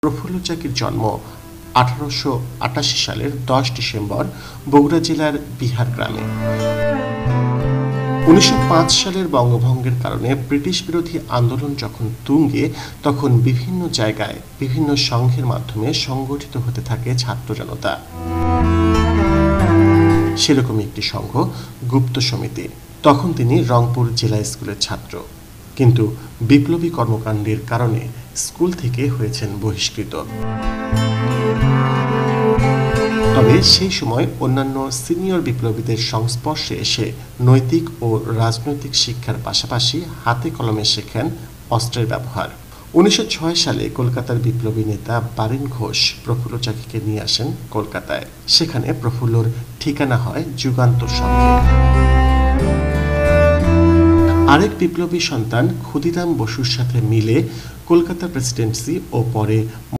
প্রফুল্ল চাকির জন্ম 1888 সালের 10 ডিসেম্বর বগুড়া জেলার বিহার গ্রামে। 1905 সালের বঙ্গভঙ্গের কারণে ব্রিটিশ বিরোধী আন্দোলন যখন তুঙ্গে, তখন বিভিন্ন জায়গায় বিভিন্ন সংঘের মাধ্যমে সংগঠিত হতে থাকে ছাত্র জনতা। সেরকমই একটি সংঘ গুপ্ত সমিতি। তখন তিনি রংপুর জেলা স্কুলের ছাত্র, কিন্তু বিপ্লবী কর্মকাণ্ডের কারণে স্কুল থেকে হয়েছেন বহিষ্কৃত। তবে সেই সময় অন্যান্য সিনিয়র বিপ্লবীদের সংস্পর্শে এসে নৈতিক ও রাজনৈতিক শিক্ষার পাশাপাশি হাতে কলমে শেখেন অস্ত্রের ব্যবহার। 1906 সালে কলকাতার বিপ্লবী নেতা বারিন ঘোষ প্রফুল্ল চাকিকে নিয়ে আসেন কলকাতায়। সেখানে প্রফুল্লর ঠিকানা হয় যুগান্তর সংঘে। আরেক বিপ্লবী সন্তান ক্ষুদিরাম বসুর সাথে মিলে কলকাতা প্রেসিডেন্সি ও পরে